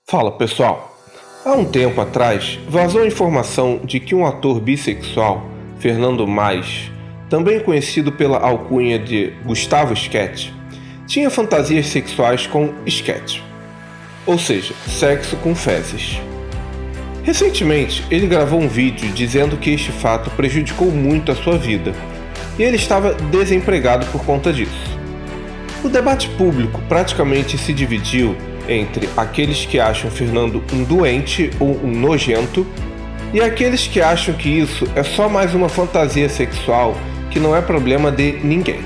Fala pessoal, há um tempo atrás vazou a informação de que um ator bissexual, Fernando Mais, também conhecido pela alcunha de Gustavo Sketch, tinha fantasias sexuais com Sketch, ou seja, sexo com fezes. Recentemente, ele gravou um vídeo dizendo que este fato prejudicou muito a sua vida e ele estava desempregado por conta disso. O debate público praticamente se dividiu entre aqueles que acham Fernando um doente ou um nojento e aqueles que acham que isso é só mais uma fantasia sexual que não é problema de ninguém.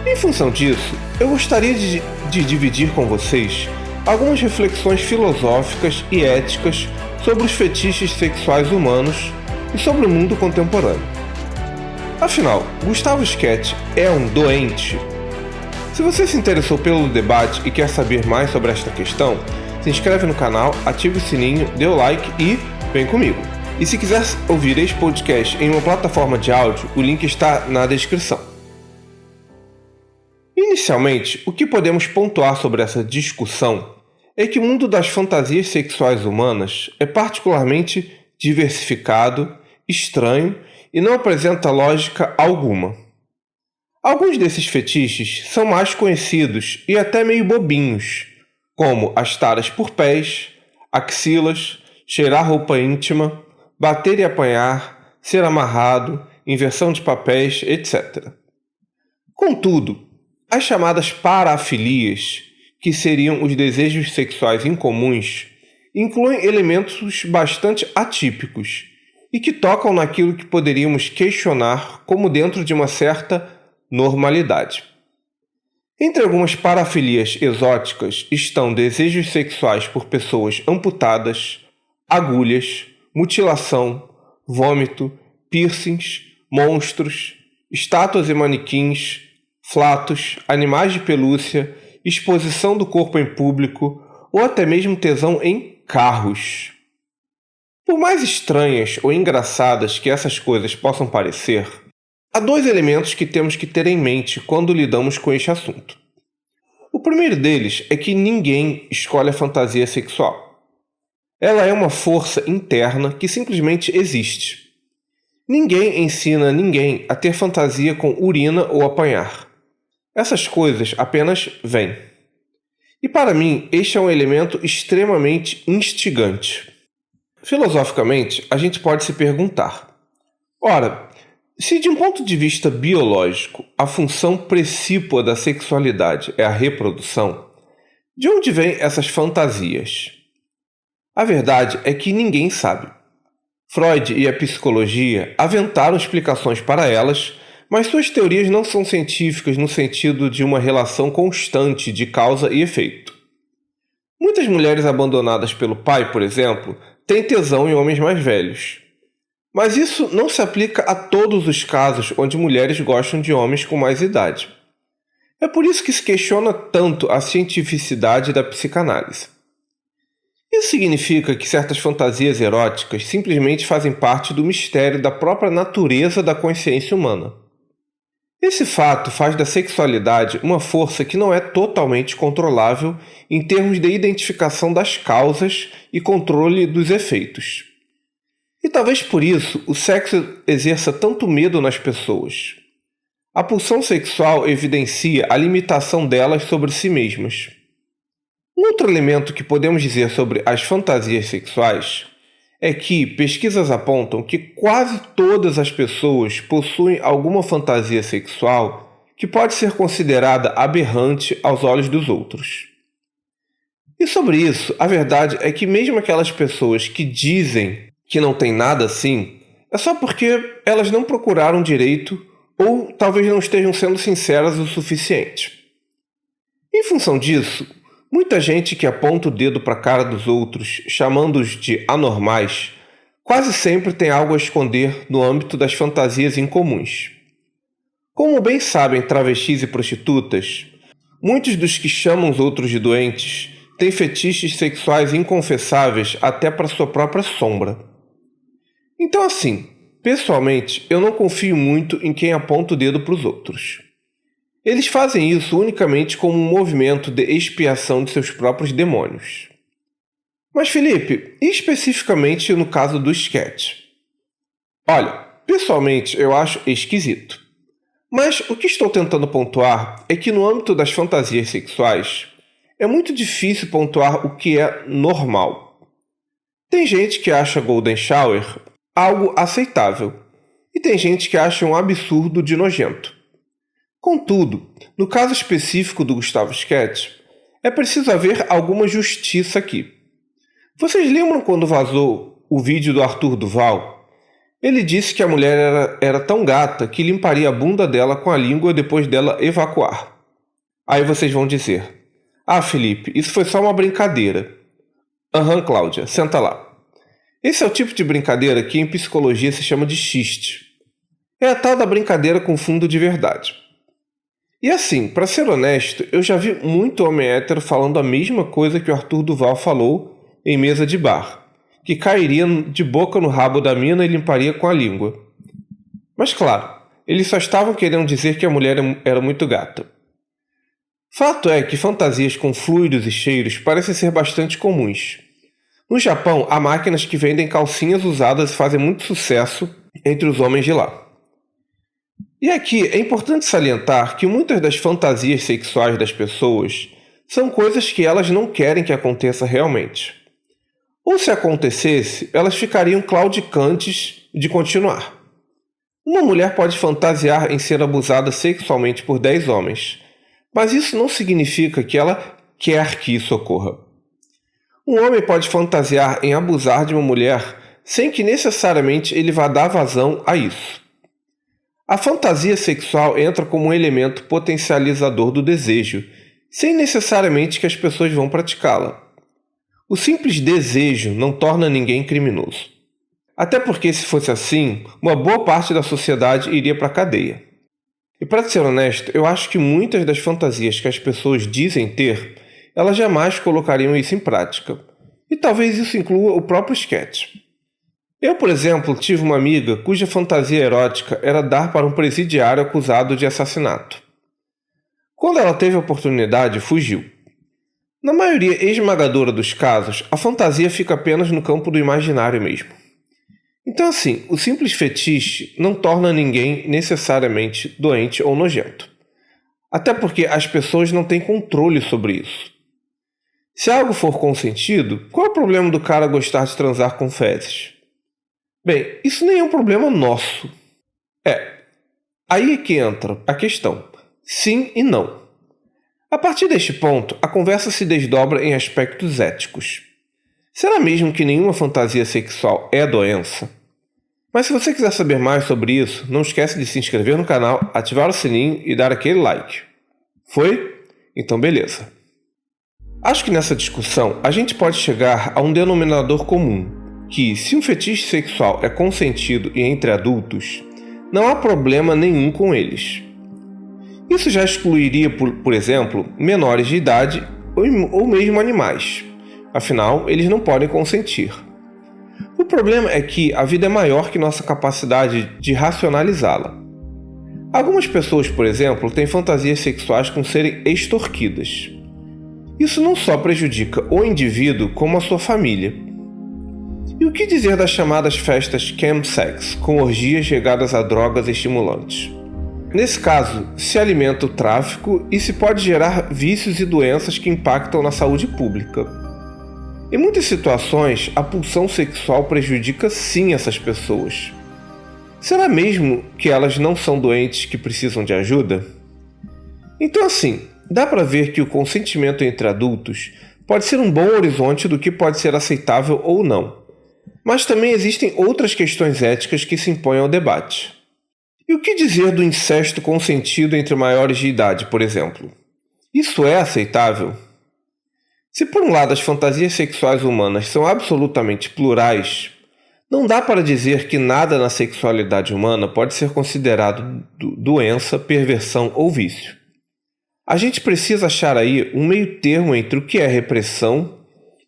Em função disso, eu gostaria de dividir com vocês algumas reflexões filosóficas e éticas sobre os fetiches sexuais humanos e sobre o mundo contemporâneo. Afinal, Gustavo Sketch é um doente? Se você se interessou pelo debate e quer saber mais sobre esta questão, se inscreve no canal, ative o sininho, dê o like e vem comigo. E se quiser ouvir este podcast em uma plataforma de áudio, o link está na descrição. Inicialmente, o que podemos pontuar sobre essa discussão é que o mundo das fantasias sexuais humanas é particularmente diversificado, estranho e não apresenta lógica alguma. Alguns desses fetiches são mais conhecidos e até meio bobinhos, como as taras por pés, axilas, cheirar roupa íntima, bater e apanhar, ser amarrado, inversão de papéis, etc. Contudo, as chamadas parafilias, que seriam os desejos sexuais incomuns, incluem elementos bastante atípicos e que tocam naquilo que poderíamos questionar como dentro de uma certa normalidade. Entre algumas parafilias exóticas estão desejos sexuais por pessoas amputadas, agulhas, mutilação, vômito, piercings, monstros, estátuas e manequins, flatos, animais de pelúcia, exposição do corpo em público ou até mesmo tesão em carros. Por mais estranhas ou engraçadas que essas coisas possam parecer, há dois elementos que temos que ter em mente quando lidamos com este assunto. O primeiro deles é que ninguém escolhe a fantasia sexual. Ela é uma força interna que simplesmente existe. Ninguém ensina ninguém a ter fantasia com urina ou apanhar. Essas coisas apenas vêm. E para mim, este é um elemento extremamente instigante. Filosoficamente, a gente pode se perguntar: ora, se de um ponto de vista biológico a função precípua da sexualidade é a reprodução, de onde vêm essas fantasias? A verdade é que ninguém sabe. Freud e a psicologia aventaram explicações para elas, mas suas teorias não são científicas no sentido de uma relação constante de causa e efeito. Muitas mulheres abandonadas pelo pai, por exemplo, têm tesão em homens mais velhos. Mas isso não se aplica a todos os casos onde mulheres gostam de homens com mais idade. É por isso que se questiona tanto a cientificidade da psicanálise. Isso significa que certas fantasias eróticas simplesmente fazem parte do mistério da própria natureza da consciência humana. Esse fato faz da sexualidade uma força que não é totalmente controlável em termos de identificação das causas e controle dos efeitos. E talvez por isso o sexo exerça tanto medo nas pessoas. A pulsão sexual evidencia a limitação delas sobre si mesmas. Um outro elemento que podemos dizer sobre as fantasias sexuais é que pesquisas apontam que quase todas as pessoas possuem alguma fantasia sexual que pode ser considerada aberrante aos olhos dos outros. E sobre isso, a verdade é que mesmo aquelas pessoas que dizem que não tem nada assim, é só porque elas não procuraram direito ou talvez não estejam sendo sinceras o suficiente. Em função disso, muita gente que aponta o dedo para a cara dos outros, chamando-os de anormais, quase sempre tem algo a esconder no âmbito das fantasias incomuns. Como bem sabem travestis e prostitutas, muitos dos que chamam os outros de doentes têm fetiches sexuais inconfessáveis até para sua própria sombra. Então assim, pessoalmente, eu não confio muito em quem aponta o dedo para os outros. Eles fazem isso unicamente como um movimento de expiação de seus próprios demônios. Mas Felipe, e especificamente no caso do sketch? Olha, pessoalmente eu acho esquisito. Mas o que estou tentando pontuar é que no âmbito das fantasias sexuais, é muito difícil pontuar o que é normal. Tem gente que acha Golden Shower algo aceitável, e tem gente que acha um absurdo de nojento. Contudo, no caso específico do Gustavo Sketch, é preciso haver alguma justiça aqui. Vocês lembram quando vazou o vídeo do Arthur Duval? Ele disse que a mulher era tão gata que limparia a bunda dela com a língua depois dela evacuar. Aí vocês vão dizer: ah, Felipe, isso foi só uma brincadeira. Aham, Cláudia, senta lá. Esse é o tipo de brincadeira que em psicologia se chama de xiste. É a tal da brincadeira com fundo de verdade. E assim, para ser honesto, eu já vi muito homem hétero falando a mesma coisa que o Arthur Duval falou em mesa de bar, que cairia de boca no rabo da mina e limparia com a língua. Mas claro, eles só estavam querendo dizer que a mulher era muito gata. Fato é que fantasias com fluidos e cheiros parecem ser bastante comuns. No Japão, há máquinas que vendem calcinhas usadas e fazem muito sucesso entre os homens de lá. E aqui é importante salientar que muitas das fantasias sexuais das pessoas são coisas que elas não querem que aconteça realmente. Ou se acontecesse, elas ficariam claudicantes de continuar. Uma mulher pode fantasiar em ser abusada sexualmente por 10 homens, mas isso não significa que ela quer que isso ocorra. Um homem pode fantasiar em abusar de uma mulher sem que necessariamente ele vá dar vazão a isso. A fantasia sexual entra como um elemento potencializador do desejo, sem necessariamente que as pessoas vão praticá-la. O simples desejo não torna ninguém criminoso. Até porque, se fosse assim, uma boa parte da sociedade iria para a cadeia. E para ser honesto, eu acho que muitas das fantasias que as pessoas dizem ter, elas jamais colocariam isso em prática. E talvez isso inclua o próprio sketch. Eu, por exemplo, tive uma amiga cuja fantasia erótica era dar para um presidiário acusado de assassinato. Quando ela teve a oportunidade, fugiu. Na maioria esmagadora dos casos, a fantasia fica apenas no campo do imaginário mesmo. Então assim, o simples fetiche não torna ninguém necessariamente doente ou nojento. Até porque as pessoas não têm controle sobre isso. Se algo for consentido, qual é o problema do cara gostar de transar com fezes? Bem, isso nem é um problema nosso. Aí é que entra a questão. Sim e não. A partir deste ponto, a conversa se desdobra em aspectos éticos. Será mesmo que nenhuma fantasia sexual é doença? Mas se você quiser saber mais sobre isso, não esquece de se inscrever no canal, ativar o sininho e dar aquele like. Foi? Então beleza. Acho que nessa discussão a gente pode chegar a um denominador comum, que se um fetiche sexual é consentido e entre adultos, não há problema nenhum com eles. Isso já excluiria, por exemplo, menores de idade ou mesmo animais. Afinal, eles não podem consentir. O problema é que a vida é maior que nossa capacidade de racionalizá-la. Algumas pessoas, por exemplo, têm fantasias sexuais com serem extorquidas. Isso não só prejudica o indivíduo, como a sua família. E o que dizer das chamadas festas chemsex, com orgias regadas a drogas estimulantes? Nesse caso, se alimenta o tráfico e se pode gerar vícios e doenças que impactam na saúde pública. Em muitas situações, a pulsão sexual prejudica sim essas pessoas. Será mesmo que elas não são doentes que precisam de ajuda? Então assim, dá para ver que o consentimento entre adultos pode ser um bom horizonte do que pode ser aceitável ou não. Mas também existem outras questões éticas que se impõem ao debate. E o que dizer do incesto consentido entre maiores de idade, por exemplo? Isso é aceitável? Se por um lado as fantasias sexuais humanas são absolutamente plurais, não dá para dizer que nada na sexualidade humana pode ser considerado doença, perversão ou vício. A gente precisa achar aí um meio termo entre o que é repressão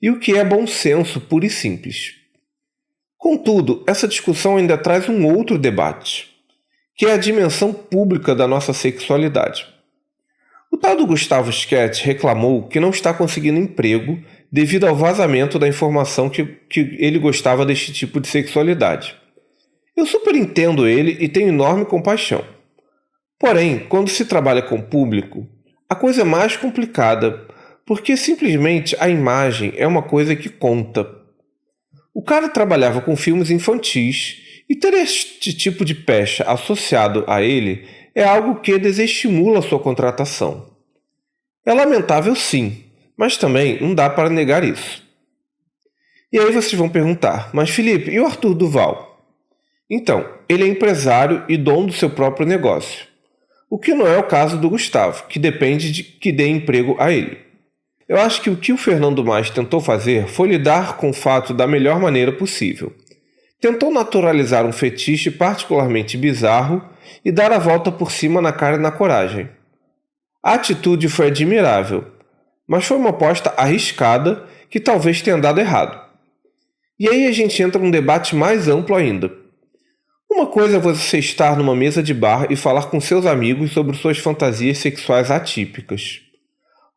e o que é bom senso puro e simples. Contudo, essa discussão ainda traz um outro debate, que é a dimensão pública da nossa sexualidade. O tal do Gustavo Sketch reclamou que não está conseguindo emprego devido ao vazamento da informação que ele gostava deste tipo de sexualidade. Eu super entendo ele e tenho enorme compaixão. Porém, quando se trabalha com público, a coisa é mais complicada, porque simplesmente a imagem é uma coisa que conta. O cara trabalhava com filmes infantis e ter este tipo de pecha associado a ele é algo que desestimula sua contratação. É lamentável sim, mas também não dá para negar isso. E aí vocês vão perguntar, mas Felipe, e o Arthur Duval? Então, ele é empresário e dono do seu próprio negócio. O que não é o caso do Gustavo, que depende de que dê emprego a ele. Eu acho que o que o Fernando Mais tentou fazer foi lidar com o fato da melhor maneira possível. Tentou naturalizar um fetiche particularmente bizarro e dar a volta por cima na cara e na coragem. A atitude foi admirável, mas foi uma aposta arriscada que talvez tenha dado errado. E aí a gente entra num debate mais amplo ainda. Uma coisa é você estar numa mesa de bar e falar com seus amigos sobre suas fantasias sexuais atípicas.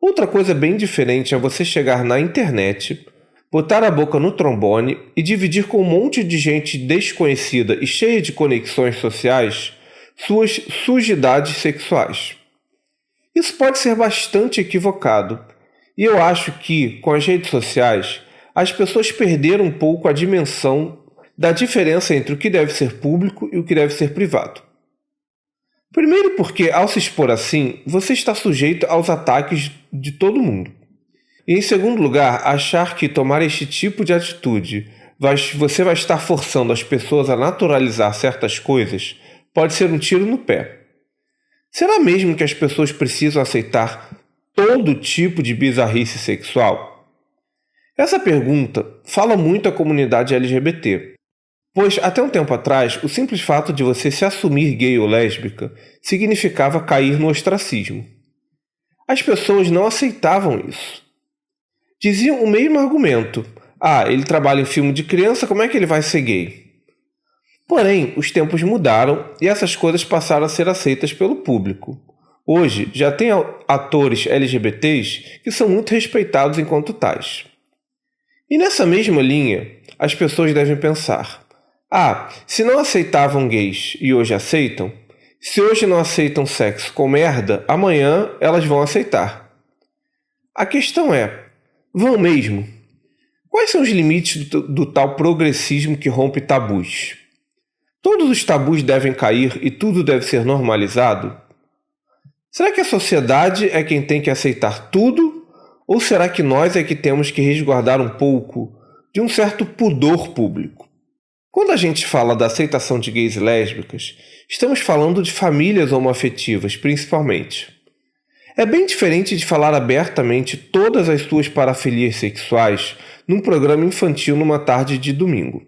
Outra coisa bem diferente é você chegar na internet, botar a boca no trombone e dividir com um monte de gente desconhecida e cheia de conexões sociais suas sujidades sexuais. Isso pode ser bastante equivocado, e eu acho que, com as redes sociais, as pessoas perderam um pouco a dimensão da diferença entre o que deve ser público e o que deve ser privado. Primeiro porque, ao se expor assim, você está sujeito aos ataques de todo mundo. E em segundo lugar, achar que tomar este tipo de atitude você vai estar forçando as pessoas a naturalizar certas coisas pode ser um tiro no pé. Será mesmo que as pessoas precisam aceitar todo tipo de bizarrice sexual? Essa pergunta fala muito à comunidade LGBT. Pois, até um tempo atrás, o simples fato de você se assumir gay ou lésbica significava cair no ostracismo. As pessoas não aceitavam isso. Diziam o mesmo argumento. Ele trabalha em filme de criança, como é que ele vai ser gay? Porém, os tempos mudaram e essas coisas passaram a ser aceitas pelo público. Hoje, já tem atores LGBTs que são muito respeitados enquanto tais. E nessa mesma linha, as pessoas devem pensar: se não aceitavam gays e hoje aceitam, se hoje não aceitam sexo com merda, amanhã elas vão aceitar. A questão é, vão mesmo? Quais são os limites do tal progressismo que rompe tabus? Todos os tabus devem cair e tudo deve ser normalizado? Será que a sociedade é quem tem que aceitar tudo? Ou será que nós é que temos que resguardar um pouco de um certo pudor público? Quando a gente fala da aceitação de gays e lésbicas, estamos falando de famílias homoafetivas, principalmente. É bem diferente de falar abertamente todas as suas parafilias sexuais num programa infantil numa tarde de domingo.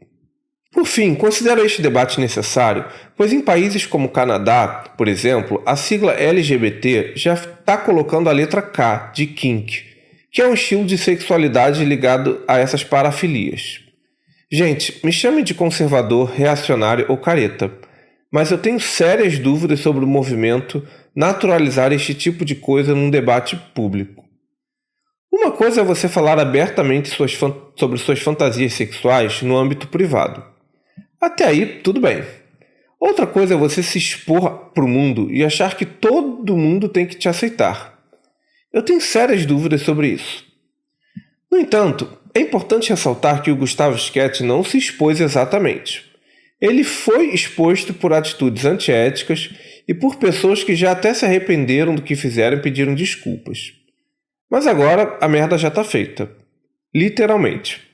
Por fim, considero este debate necessário, pois em países como o Canadá, por exemplo, a sigla LGBT já está colocando a letra K de kink, que é um estilo de sexualidade ligado a essas parafilias. Gente, me chame de conservador, reacionário ou careta, mas eu tenho sérias dúvidas sobre o movimento naturalizar este tipo de coisa num debate público. Uma coisa é você falar abertamente sobre suas fantasias sexuais no âmbito privado. Até aí, tudo bem. Outra coisa é você se expor para o mundo e achar que todo mundo tem que te aceitar. Eu tenho sérias dúvidas sobre isso. No entanto, é importante ressaltar que o Gustavo Skett não se expôs exatamente. Ele foi exposto por atitudes antiéticas e por pessoas que já até se arrependeram do que fizeram e pediram desculpas. Mas agora a merda já está feita. Literalmente.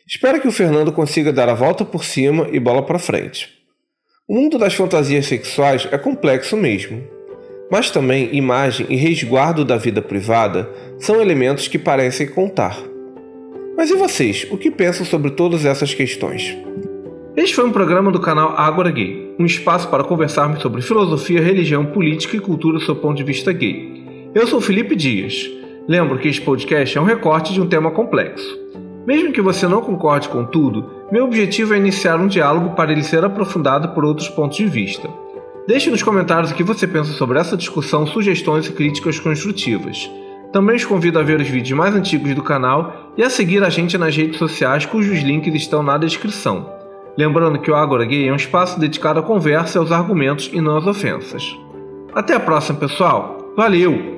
Espero que o Fernando consiga dar a volta por cima e bola para frente. O mundo das fantasias sexuais é complexo mesmo. Mas também imagem e resguardo da vida privada são elementos que parecem contar. Mas e vocês, o que pensam sobre todas essas questões? Este foi um programa do canal Ágora Gay, um espaço para conversarmos sobre filosofia, religião, política e cultura do seu ponto de vista gay. Eu sou Felipe Dias. Lembro que este podcast é um recorte de um tema complexo. Mesmo que você não concorde com tudo, meu objetivo é iniciar um diálogo para ele ser aprofundado por outros pontos de vista. Deixe nos comentários o que você pensa sobre essa discussão, sugestões e críticas construtivas. Também os convido a ver os vídeos mais antigos do canal e a seguir a gente nas redes sociais cujos links estão na descrição. Lembrando que o Agora Gay é um espaço dedicado à conversa e aos argumentos e não às ofensas. Até a próxima, pessoal. Valeu!